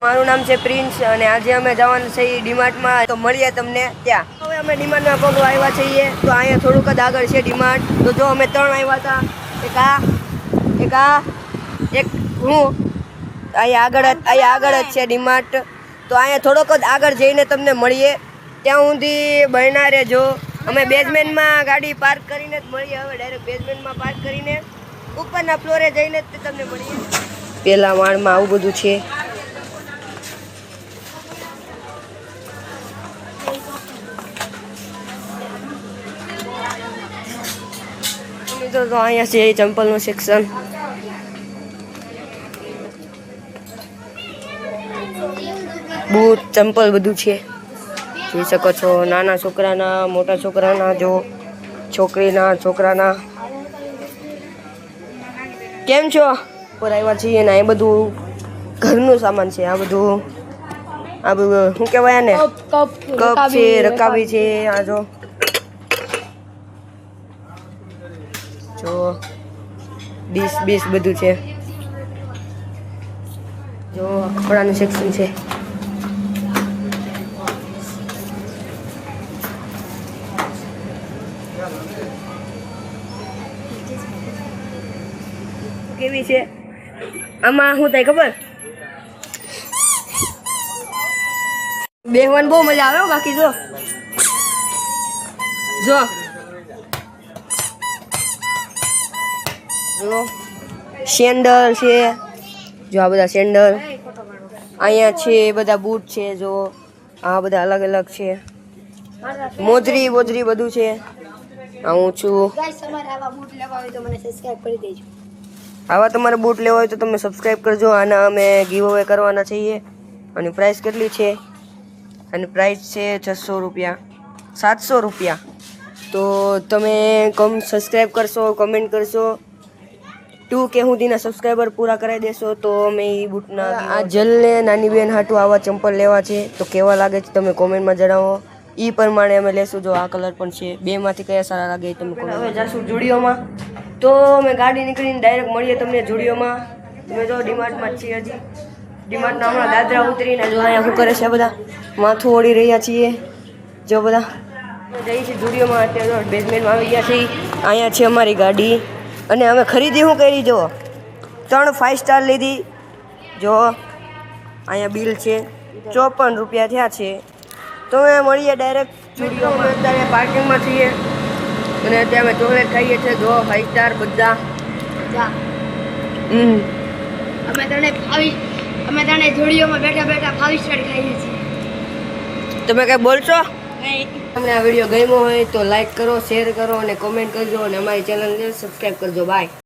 મારું નામ છે પ્રિન્સ અને આજે અમે જવાનું છે ડીમાર્ટમાં, તો મળીએ તમને ત્યાં। હવે અમે ડીમાર્ટમાં પગ આવ્યા છીએ, તો અહીંયા થોડુંક જ આગળ છે ડીમાર્ટ। તો જો અમે 3 આવ્યા હતા, એક હું અહીંયા આગળ જ છે ડીમાર્ટ। તો અહીંયા થોડોક જ આગળ જઈને તમને મળીએ, ત્યાં સુધી બન્યા રહેજો। અમે બેઝમેન્ટમાં ગાડી પાર્ક કરીને જ મળીએ। હવે ડાયરેક્ટ બેઝમેન્ટમાં પાર્ક કરીને ઉપરના ફ્લોરે જઈને જ તમને મળીએ। પહેલા માળમાં આવું બધું છે। તો અહીંયા છે ચંપલનું સેક્શન। બૂટ ચંપલ બધું છે, જોઈ શકો છો। નાના છોકરાના, મોટા છોકરાના, જો છોકરીના, છોકરાના। કેમ છો? પર આવ્યા છીએ ને એ બધું ઘરનું સામાન છે। આ બધું શું કહેવાય ને, કપ છે, રકાબી છે। આ જો ડીશ બધું છે। જો કપડાનું સેક્શન છે। કેવી છે આમાં? શું થાય ખબર? બેહવાની બહુ મજા આવે। બાકી જો સેન્ડલ છે, જો આ બધા સેન્ડલ અહીંયા છે, બધા બૂટ છે। જો આ બધા અલગ અલગ છે, મોજરી બધું છે। હું છું। આવા તમારે બૂટ લેવા હોય તો તમે સબસ્ક્રાઈબ કરજો। આના અમે ગીવ અવે કરવાના છીએ। અને પ્રાઇસ કેટલી છે? અને પ્રાઇસ છે 600 રૂપિયા, 700 રૂપિયા। તો તમે સબસ્ક્રાઈબ કરશો, કમેન્ટ કરશો, 2K સુધીના સબસ્ક્રાઈબર પૂરા કરાવી દેશો તો અમે એ બૂટના આ જલને નાની બેન હાટું આવા ચંપલ લેવા છે। તો કેવા લાગે છે તમે કોમેન્ટમાં જણાવો, એ પ્રમાણે અમે લેશું। જો આ કલર પણ છે, બેમાંથી કયા સારા લાગે તમે કોમેન્ટ। હવે જાશું જુડિયોમાં, તો અમે ગાડી નીકળીને ડાયરેક્ટ મળીએ તમને જુડિયોમાં। તમે જો ડીમાર્ટમાં જ છીએ હજી, ડીમાર્ટના હમણાં દાદરા ઉતરીને જો અહીંયા શું કરે છે બધા, માથું ઓળી રહ્યા છીએ। જો બધા જઈએ છીએ જુડિયોમાં। અત્યારે બેઝમેન્ટમાં આવી ગયા છીએ। અહીંયા છે અમારી ગાડી અને અમે ખરીદી શું કરી, જો 3 5 સ્ટાર લીધી। જો અહીંયા બિલ છે, 54 રૂપિયા થયા છે। તો અમે મળીએ ડાયરેક્ટ જુડિયોમાં। અત્યારે પાર્કિંગમાં છીએ અને અત્યારે અમે ચોકલેટ ખાઈએ છીએ। જો 5 સ્ટાર બધા અમે તને જુડિયોમાં બેઠા 5 સ્ટાર ખાઈએ છીએ। તમે કઈ બોલશો? તમને આ વિડીયો ગમ્યો હોય તો લાઈક કરો, શેર કરો અને કોમેન્ટ કરજો અને અમારી ચેનલને સબસ્ક્રાઈબ કરજો। બાય।